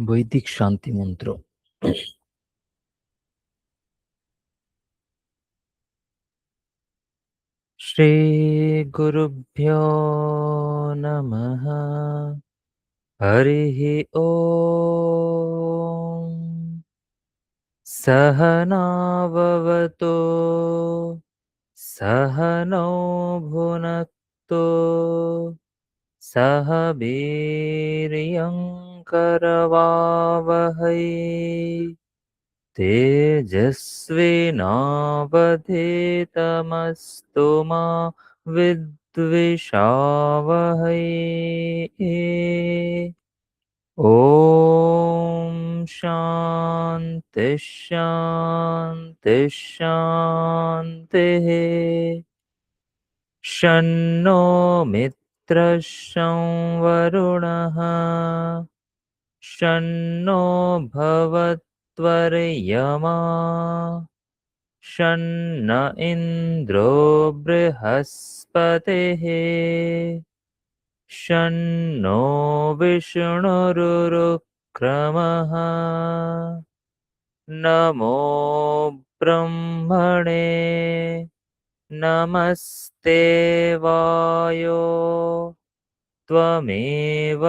বৈদিক শান্তি মন্ত্র। শ্রী গুরুভ্যো নমঃ। হরিঃ ওম। সহনাববতু সহনৌ ভুনক্তু সহ বীর্যং করবাবহৈ तेजस्विनावधीतमस्तु मा विद्विषावहै। ॐ शान्ति शान्ति शान्तिः। शन्नो मित्रः शं वरुणः शन्नो भवत्वर्यमा शन्न इन्द्रो बृहस्पतिः शन्नो विष्णुरुरुक्रमः। नमो ब्रह्मणे नमस्ते वायो त्वमेव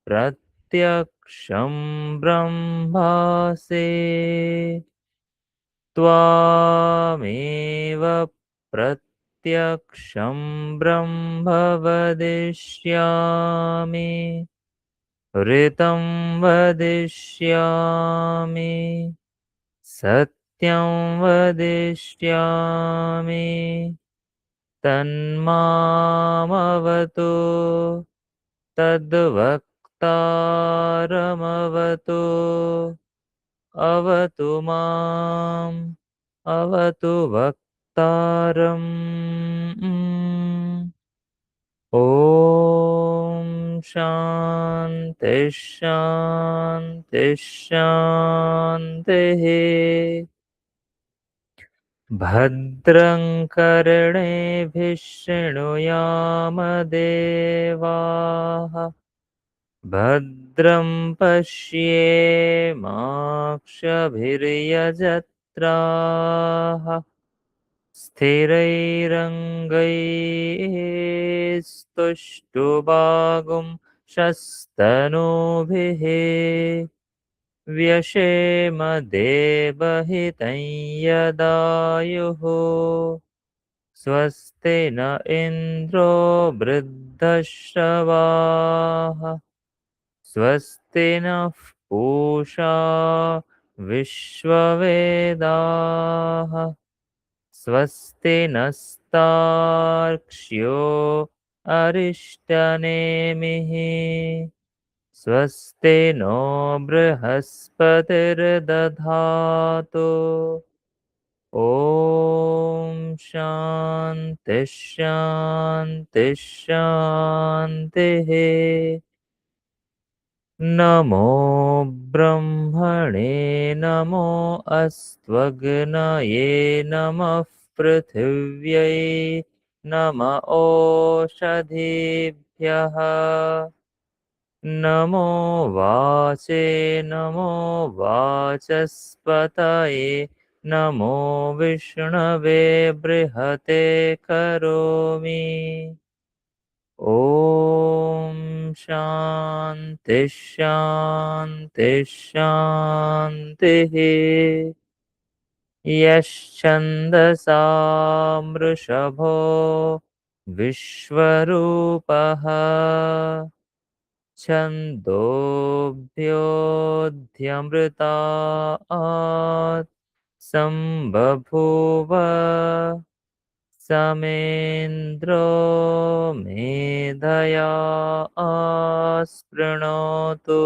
प्रत्यक्षं ब्रह्मासि त्वामेव प्रत्यक्षं ब्रह्म वदिष्यामि ऋतं वदिष्यामि सत्यं वदिष्यामि तन्मामवतु तद्वक्तारमवतु अवतु माम् अवतु वक्तारम्। ॐ शान्ति शान्ति शान्तिः। भद्रं कर्णेभिः शृणुयामदेवाः भद्रं पश्येमाक्षभिर्यजत्राः स्थिरैरङ्गैस्तुष्टुवागुं शस्तनूभिः व्यशेमदेवहितं यदायुः स्वस्ति न इन्द्रो वृद्धश्रवाः स्वस्ति नः पूषा विश्ववेदाः स्वस्ति नस्तार्क्ष्यो अरिष्टनेमिः स्वस्ति नो बृहस्पतिर्दधातु। ॐ शान्ति शान्ति शान्तिः। नमो ब्रह्मणे नमो अस्त्वग्नये नमः पृथिव्यै नम ओषधीभ्यः नमो वाचे नमो वाचस्पतये नमो विष्णवे बृहते करोमि। ॐ शान्ति शान्ति शान्तिः। यश्छन्दसा मृषभो विश्वरूपः छन्दोभ्योऽध्यमृतात् सम्बभूव समेन्द्रो मेधया आस्पृणोतु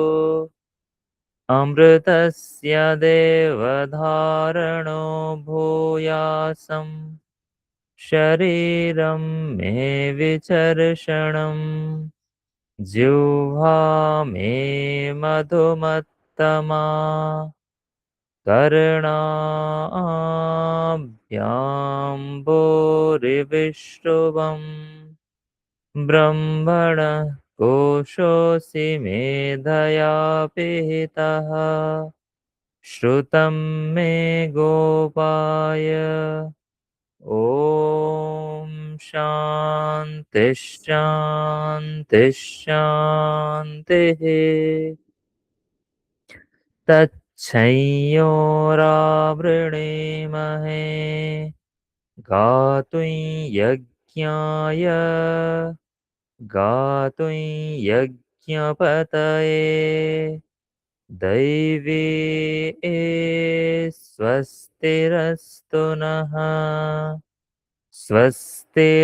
अमृतस्य देवधारणो भूयासं शरीरं मे विचर्षणम् जिह्वा मे मधुमत्तमा कर्णाभ्याम्बोरिविष्टुवम् ब्रह्मणः कोशोऽसि मेधया पिहितः श्रुतं मे गोपाय ॐ शान्तिः शान्तिः शान्तिः तच्छंयोरावृणीमहे गातुं यज्ञाय गातुं यज्ञपतये दैवी स्वस्तिरस्तु नः स्वस्तिर्मानुषेभ्यः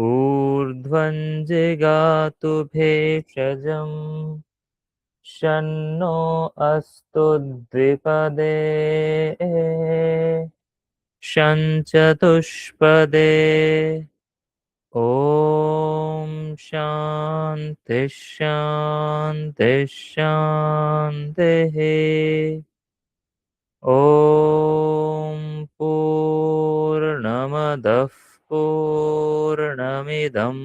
ऊर्ध्वं जिगातु भेषजम् शन्नो अस्तु द्विपदे शञ्चतुष्पदे ॐ शान्तिः शान्तिः शान्तिः ॐ पूर्णमदः पूर्णमिदं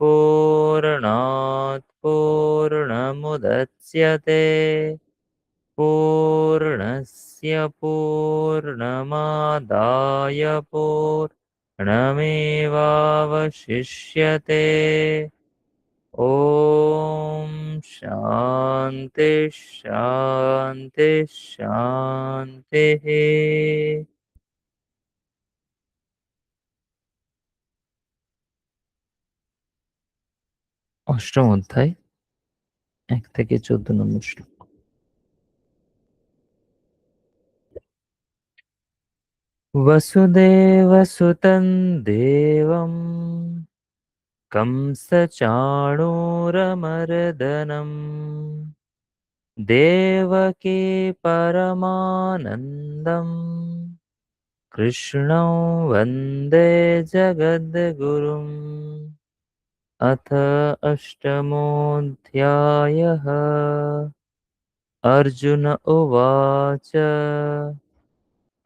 पूर्णात् पूर्णमुदच्यते पूर्णस्य पूर्णमादाय पूर्णमेवावशिष्यते ॐ शान्ति शान्ति शान्तिः অষ্টম অধ্যায় 1 থেকে 14 নম্বর শ্লোক। वसुदेवसुतं देवं कंसचाणूरमर्दनं देवकी परमानन्दं कृष्णं वन्दे जगद्गुरुम् अथ अष्टमोऽध्यायः अर्जुन उवाच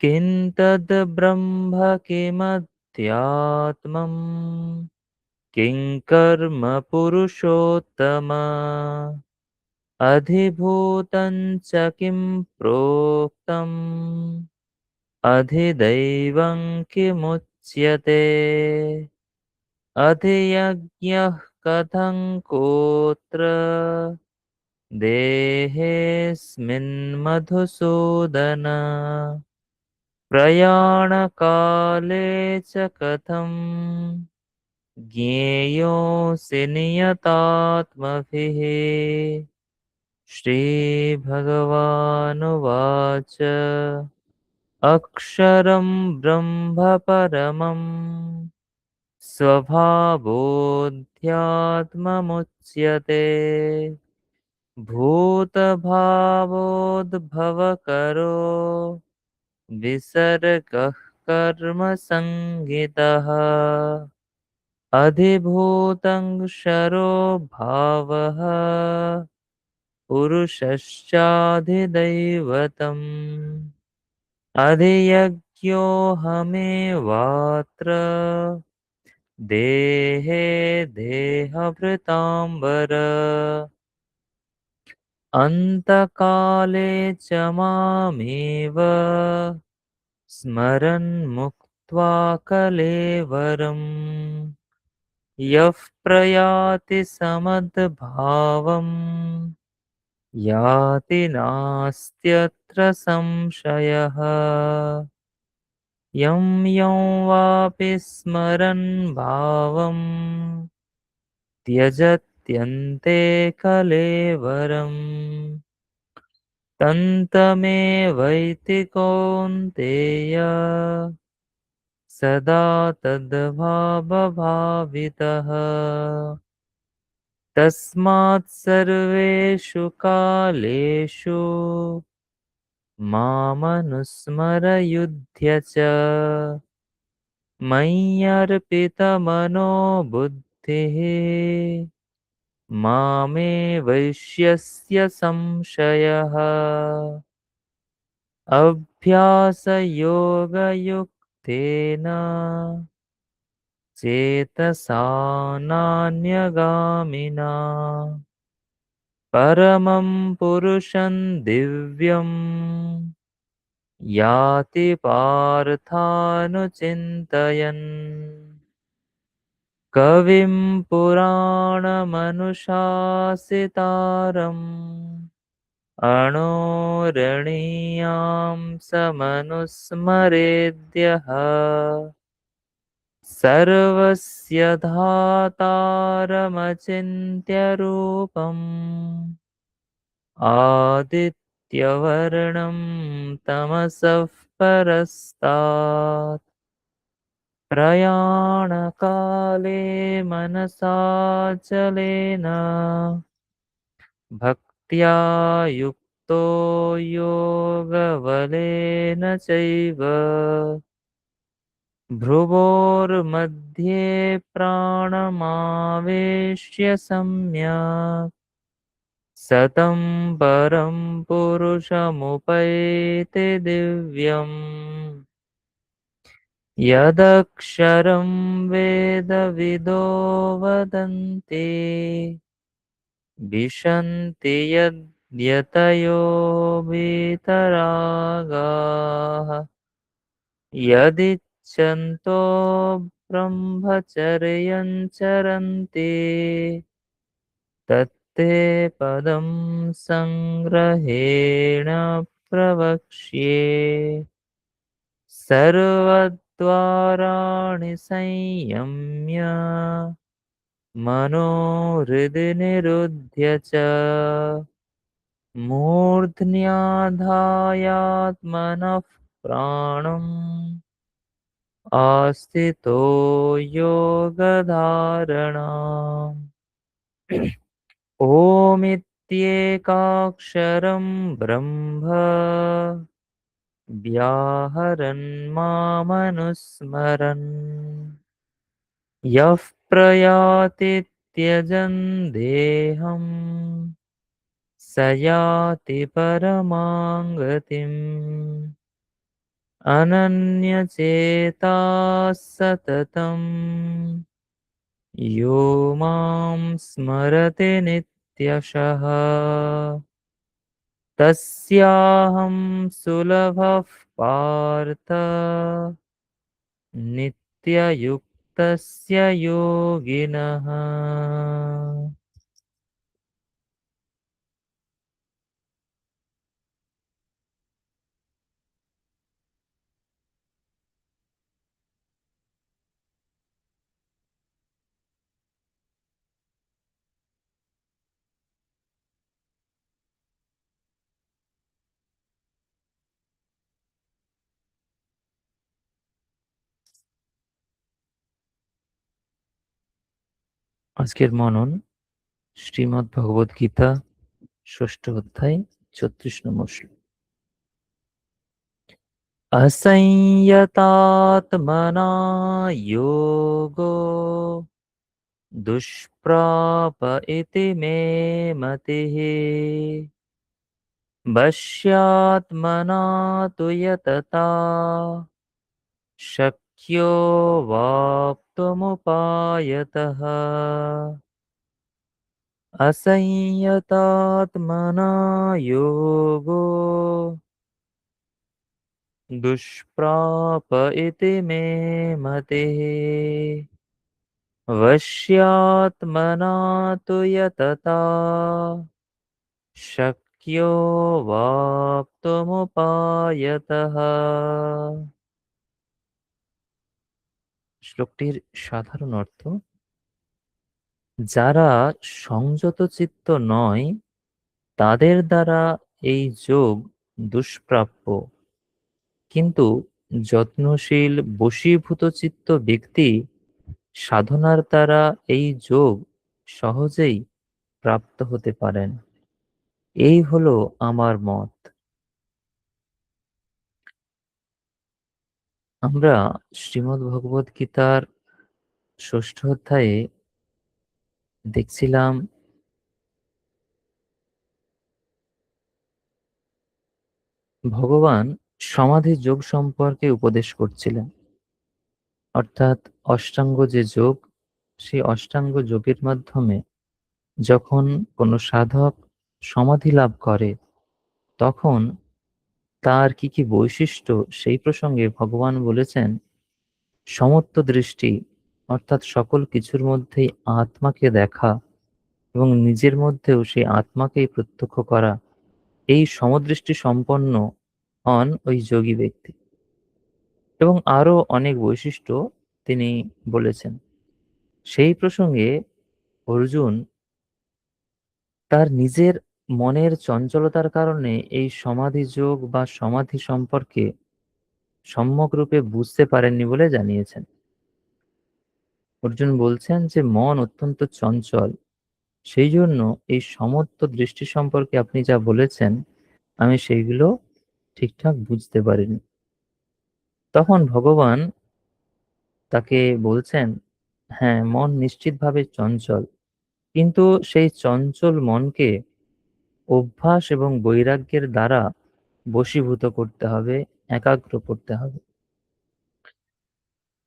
किं तद् ब्रह्म किमध्यात्मम् किं कर्म पुरुषोत्तम अधिभूतं च किं प्रोक्तम् अधिदैवं किमुच्यते अधियज्ञः कथं कोत्र देहेऽस्मिन् मधुसूदन प्रयाणकाले च कथं ज्ञेयोऽसि नियतात्मभिः श्रीभगवानुवाच अक्षरं ब्रह्म परमं स्वभावोऽध्यात्ममुच्यते भूतभावोद्भवकरो विसर्गः कर्मसङ्गितः अधिभूतं क्षरो भावः पुरुषश्चाधिदैवतम् अधियज्ञोऽहमेवात्र देहे देहभृताम्बर अन्तकाले च मामेव स्मरन् मुक्त्वा कलेवरम् यः प्रयाति समद्भावम् याति नास्त्यत्र संशयः यं यं वापि स्मरन् भावं त्यजत्यन्ते कलेवरम् तन्तमेवैति कौन्तेय सदा तद्भावभावितः तस्मात् सर्वेषु कालेषु मामनुस्मरयुध्य च मय्यर्पितमनो बुद्धिः मामे वैश्यस्य संशयः अभ्यासयोगयुक्तेन चेतसा नान्यगामिना परमं पुरुषं दिव्यम् याति पार्थानुचिन्तयन् कविं पुराणमनुशासितारम् अणोरणीयां समनुस्मरेद्यः सर्वस्य धातारमचिन्त्य रूपम् आदित्यवर्णं तमसः परस्तात् प्रयाणकाले मनसाचलेन भक्त्या युक्तो योगबलेन चैव भ्रुवोर्मध्ये प्राणमावेश्य सम्यक् सतं परं पुरुषमुपैति दिव्यम् यदक्षरं वेदविदो वदन्ति विशन्ति यद्यतयो वीतरागाः यदिच्छन्तो ब्रह्मचर्यं चरन्ति तत्ते पदं सङ्ग्रहेण प्रवक्ष्ये सर्वद्वाराणि संयम्य मनोहृदि निरुध्य च मूर्ध्न्याधायात्मनः प्राणम् आस्थितो योगधारणा ओमित्येकाक्षरं ब्रह्म व्याहरन् मामनुस्मरन् यः प्रयाति त्यजन् देहम् स याति परमां गतिम् अनन्यचेताः सततम् यो मां स्मरति नित्यशः तस्याहं सुलभः पार्थ नित्ययुक्तस्य योगिनः। আজকের মনন শ্রীমদ্ ভগবদ গীতা ষষ্ঠ অধ্যায় ৩৬ নম্বর শ্লোক। असंयतात्मना योगो दुष्प्राप इति मे मतिः वश्यात्मना तु यतता शक्यो वाप्तुमुपायतः असंयतात्मना योगो दुष्प्राप इति मे मतिः वश्यात्मना तु यतता शक्यो वाप्तुमुपायतः। শ্লোকটির সাধারণ অর্থ, যারা সংযত চিত্ত নয় তাদের দ্বারা এই যোগ দুষ্প্রাপ্য, কিন্তু যত্নশীল বশীভূত চিত্ত ব্যক্তি সাধনার দ্বারা এই যোগ সহজেই প্রাপ্ত হতে পারেন। এই হলো আমার মত। আমরা শ্রীমদ্ ভগবদ গীতার ষষ্ঠ অধ্যায়ে দেখছিলাম ভগবান সমাধি যোগ সম্পর্কে উপদেশ করছিলেন। অর্থাৎ অষ্টাঙ্গ যে যোগ, সেই অষ্টাঙ্গ যোগের মাধ্যমে যখন কোনো সাধক সমাধি লাভ করে, তখন তার কি কি বৈশিষ্ট্য সেই প্রসঙ্গে ভগবান বলেছেন, সমত্ব দৃষ্টি অর্থাৎ সকল কিছুর মধ্যেই আত্মাকে দেখা এবং নিজের মধ্যেও সেই আত্মাকেই প্রত্যক্ষ করা, এই সমদৃষ্টি সম্পন্ন হন ওই যোগী ব্যক্তি। এবং আরো অনেক বৈশিষ্ট্য তিনি বলেছেন। সেই প্রসঙ্গে অর্জুন তার নিজের মনের চঞ্চলতার কারণে এই সমাধি যোগ বা সমাধি সম্পর্কে সম্যক রূপে বুঝতে পারেননি বলে জানিয়েছেন। অর্জুন বলছেন যে মন অত্যন্ত চঞ্চল, সেই জন্য এই সমত্ব দৃষ্টি সম্পর্কে আপনি যা বলেছেন আমি সেইগুলো ঠিকঠাক বুঝতে পারিনি। তখন ভগবান তাকে বলছেন, হ্যাঁ, মন নিশ্চিতভাবে চঞ্চল, কিন্তু সেই চঞ্চল মনকে অভ্যাস এবং বৈরাগ্যের দ্বারা বশীভূত করতে হবে, একাগ্র করতে হবে।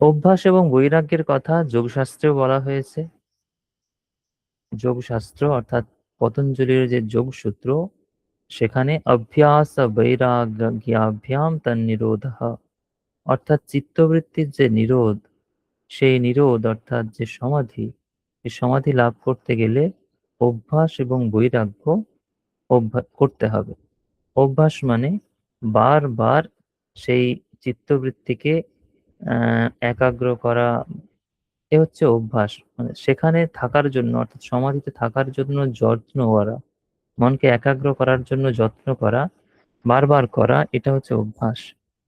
অভ্যাস এবং বৈরাগ্যের কথা যোগশাস্ত্রেও বলা হয়েছে। যোগশাস্ত্র অর্থাৎ পতঞ্জলির যে যোগসূত্র, সেখানে অভ্যাস বৈরাগ্যাভ্যাম তন্নিরোধঃ, অর্থাৎ চিত্তবৃত্তির যে নিরোধ, সেই নিরোধ অর্থাৎ যে সমাধি, এই সমাধি লাভ করতে গেলে অভ্যাস এবং বৈরাগ্য করতে হবে। অভ্যাস মানে বারবার সেই চিত্তবৃত্তিকে একাগ্র করা, এ হচ্ছে অভ্যাস। মানে সেখানে থাকার জন্য অর্থাৎ সমাধিতে থাকার জন্য যত্ন করা, মনকে একাগ্র করার জন্য যত্ন করা, বারবার করা, এটা হচ্ছে অভ্যাস।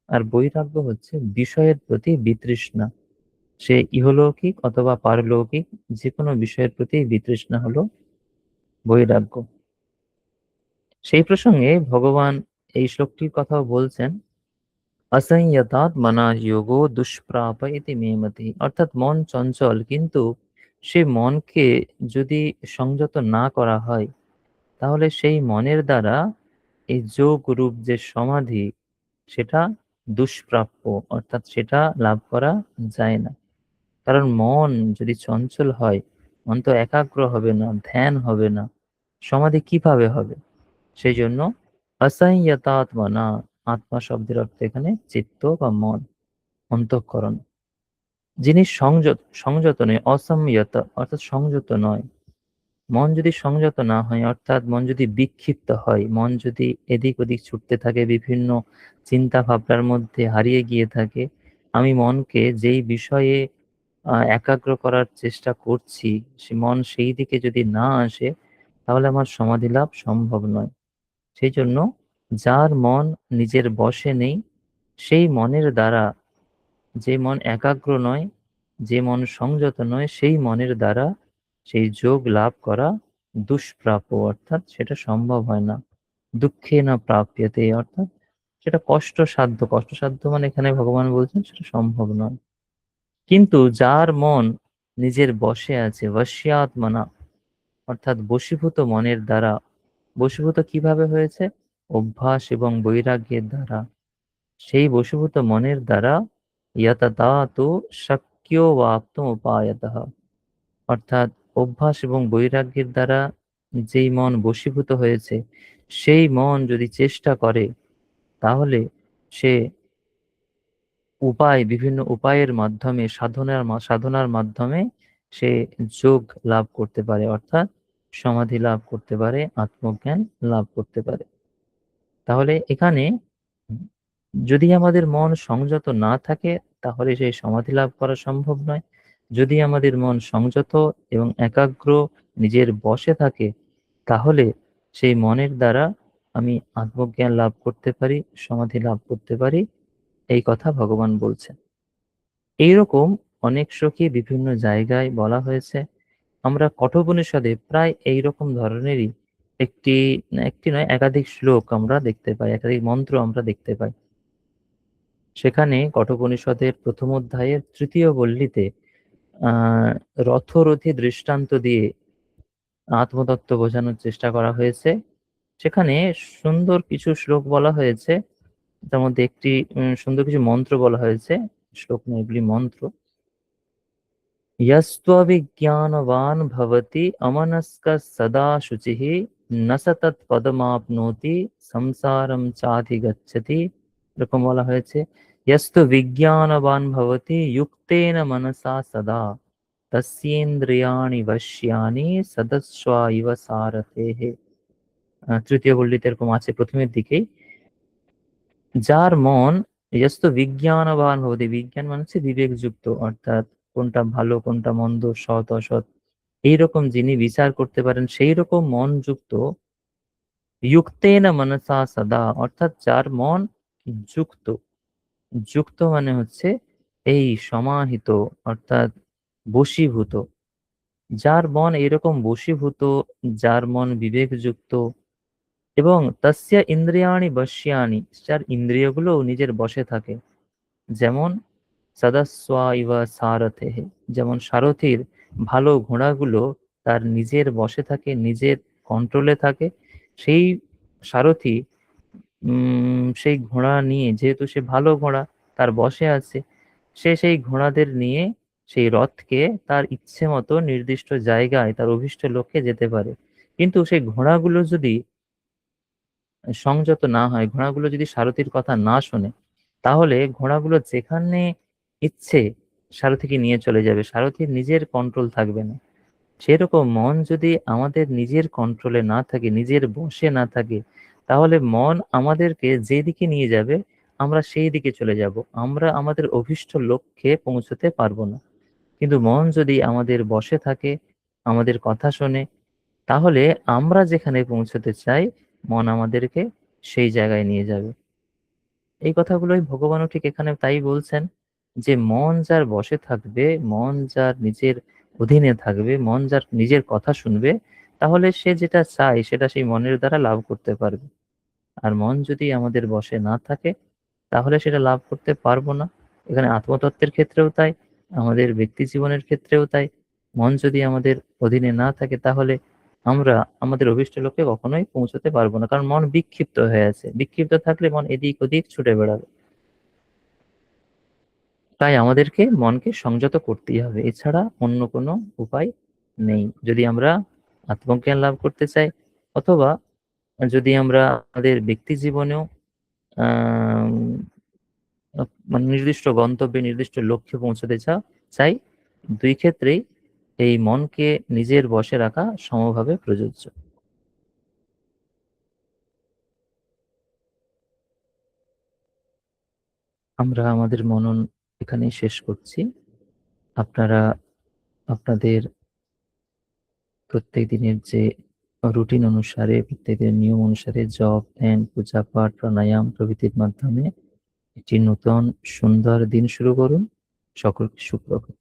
আর বৈরাগ্য হচ্ছে বিষয়ের প্রতি বিতৃষ্ণা, সে ইহলৌকিক অথবা পারলৌকিক যে কোনো বিষয়ের প্রতি বিতৃষ্ণা হলো বৈরাগ্য। সেই প্রসঙ্গে ভগবান এই শ্লোকটির কথাও বলছেন, অসংযতাৎ মনা যোগো দুষ্প্রাপ ইতি মে মতি, অর্থাৎ মন চঞ্চল, কিন্তু সে মনকে যদি সংযত না করা হয়, তাহলে সেই মনের দ্বারা এই যোগ রূপ যে সমাধি, সেটা দুষ্প্রাপ্য, অর্থাৎ সেটা লাভ করা যায় না। কারণ মন যদি চঞ্চল হয়, মন তো একাগ্র হবে না, ধ্যান হবে না, সমাধি কিভাবে হবে? সেই জন্য অসংযতাত্মনা, আত্মা শব্দের অর্থ এখানে চিত্ত বা মন, অন্তঃকরণ। যিনি সংযত, সংযত নয়, অসংযত অর্থাৎ সংযত নয়। মন যদি সংযত না হয়, অর্থাৎ মন যদি বিক্ষিপ্ত হয়, মন যদি এদিক ওদিক ছুটতে থাকে, বিভিন্ন চিন্তা ভাবনার মধ্যে হারিয়ে গিয়ে থাকে, আমি মনকে যেই বিষয়ে একাগ্র করার চেষ্টা করছি, সে মন সেই দিকে যদি না আসে, তাহলে আমার সমাধি লাভ সম্ভব নয়। সেই জন্য যার মন নিজের বশে নেই, সেই মনের দ্বারা, যে মন একাগ্র নয়, যে মন সংযত নয়, সেই মনের দ্বারা সেই যোগ লাভ করা দুষ্প্রাপ্য, অর্থাৎ সেটা সম্ভব হয় না। দুঃখে না প্রাপ্যতে, অর্থাৎ সেটা কষ্টসাধ্য। কষ্টসাধ্য মানে এখানে ভগবান বলছেন সেটা সম্ভব নয়। কিন্তু যার মন নিজের বশে আছে, বশ্যআত্মনা, অর্থাৎ বশীভূত মনের দ্বারা, বশীভূত কিভাবে হয়েছে? অভ্যাস এবং বৈরাগ্যের দ্বারা। সেই বশীভূত মনের দ্বারা ইয়াতাদাতু শক্যো বাপ্তুম উপায়তঃ, অর্থাৎ অভ্যাস এবং বৈরাগ্যের দ্বারা যেই মন বশীভূত হয়েছে, সেই মন যদি চেষ্টা করে, তাহলে সে বিভিন্ন উপায়ের মাধ্যমে, সাধনার মাধ্যমে সে যোগ লাভ করতে পারে, অর্থাৎ সমাধি লাভ করতে পারে, আত্মজ্ঞান লাভ করতে পারে। তাহলে এখানে যদি আমাদের মন সংযত না থাকে, তাহলে সেই সমাধি লাভ করা সম্ভব নয়। যদি আমাদের মন সংযত এবং একাগ্র নিজের বশে থাকে, তাহলে সেই মনের দ্বারা আমি আত্মজ্ঞান লাভ করতে পারি, সমাধি লাভ করতে পারি, এই কথা ভগবান বলছেন। এইরকম অনেক শ্লোকে বিভিন্ন জায়গায় বলা হয়েছে। আমরা কঠোপনিষদে প্রায় এইরকম ধরনেরই একটি একটি নয়, একাধিক শ্লোক আমরা দেখতে পাই, একাধিক মন্ত্র আমরা দেখতে পাই। সেখানে কঠোপনিষদের প্রথম অধ্যায়ের তৃতীয় বল্লীতে আহ রথরথী দৃষ্টান্ত দিয়ে আত্মতত্ত্ব বোঝানোর চেষ্টা করা হয়েছে। সেখানে সুন্দর কিছু শ্লোক বলা হয়েছে, তার মধ্যে একটি সুন্দর কিছু মন্ত্র বলা হয়েছে। শ্লোক নয়, এগুলি মন্ত্র। यस्त्वविज्ञानवान् भवति अमनस्कः सदा शुचिः न स তৎপদমাপ্নোতি সংসারম চাধিগচ্ছতি। এরকম বলা হয়েছে, यस्तु विज्ञानवान् भवति युक्तेन मनसा सदा तस्येन्द्रियाणि वश्यानि सदस्वा इव सारथेः। তৃতীয় পল্লীতে এরকম আছে প্রথমের দিকেই, যার মন यस्तु विज्ञानवान् भवति, বিজ্ঞান মানে হচ্ছে বিবেকযুক্ত, অর্থাৎ কোনটা ভালো কোনটা মন্দ, সৎ অসৎ এইরকম যিনি বিচার করতে পারেন সেই রকম মন যুক্ত, যুক্তেন মনসা সদা, অর্থাৎ যার মন যুক্ত, যুক্ত মানে হচ্ছে এই সমাহিত, অর্থাৎ বশীভূত, যার মন এরকম বশীভূত, যার মন বিবেকযুক্ত, এবং তস্য ইন্দ্রিয়াণি বশ্যানি, যার ইন্দ্রিয়গুলো নিজের বশে থাকে, যেমন সদস্বা ইব সারথেহ, যেমন সারথীর ভালো ঘোড়াগুলো তার নিজের বশে থাকে, নিজের কন্ট্রোলে থাকে। সেই সারথি সেই ঘোড়া নিয়ে, যেহেতু সে ভালো ঘোড়া তার বশে আছে, সে সেই ঘোড়াদের নিয়ে সেই রথকে তার ইচ্ছে মতো নির্দিষ্ট জায়গায় তার অভীষ্ট লক্ষ্যে যেতে পারে। কিন্তু সেই ঘোড়াগুলো যদি সংযত না হয়, ঘোড়াগুলো যদি সারথির কথা না শোনে, তাহলে ঘোড়াগুলো যেখানে ইচ্ছে সারথিকে নিয়ে চলে যাবে, সারথির নিজের কন্ট্রোল থাকবে না। সেরকম মন যদি আমাদের নিজের কন্ট্রোলে না থাকে, নিজের বশে না থাকে, তাহলে মন আমাদেরকে যেদিকে নিয়ে যাবে আমরা সেই দিকে চলে যাব, আমরা আমাদের অভীষ্ট লক্ষ্যে পৌঁছতে পারবো না। কিন্তু মন যদি আমাদের বশে থাকে, আমাদের কথা শোনে, তাহলে আমরা যেখানে পৌঁছতে চাই মন আমাদেরকে সেই জায়গায় নিয়ে যাবে। এই কথাগুলোই ভগবানও ঠিক এখানে তাই বলছেন, যে মন যার বশে থাকবে, মন যার নিজের অধীনে থাকবে, মন যার নিজের কথা শুনবে, তাহলে সে যেটা চায় সেটা সেই মনের দ্বারা লাভ করতে পারবে। আর মন যদি আমাদের বশে না থাকে, তাহলে সেটা লাভ করতে পারবো না। এখানে আত্মতত্ত্বের ক্ষেত্রেও তাই, আমাদের ব্যক্তি জীবনের ক্ষেত্রেও তাই। মন যদি আমাদের অধীনে না থাকে, তাহলে আমরা আমাদের অভীষ্ট লক্ষ্যে কখনোই পৌঁছতে পারবো না, কারণ মন বিক্ষিপ্ত হয়ে আছে। বিক্ষিপ্ত থাকলে মন এদিক ওদিক ছুটে বেড়াবে। তাই আমাদেরকে মনকে সংযত করতেই হবে, এছাড়া অন্য কোনো উপায় নেই, যদি আমরা আত্মজ্ঞান লাভ করতে চাই, অথবা যদি আমরা আমাদের ব্যক্তি জীবনেও আহ মানে নির্দিষ্ট গন্তব্যে, নির্দিষ্ট লক্ষ্যে পৌঁছতে চাই, দুই ক্ষেত্রেই এই মনকে নিজের বশে রাখা সমভাবে প্রযোজ্য। আমরা আমাদের মনন এখানেই শেষ করছি। আপনারা আপনাদের প্রত্যেক দিনের যে রুটিন অনুসারে, প্রত্যেকের নিয়ম অনুসারে জপ, ধ্যান, পূজা পাঠ, প্রাণায়াম প্রভৃতির মাধ্যমে একটি নতুন সুন্দর দিন শুরু করুন। সকলকে সুপ্রভাত।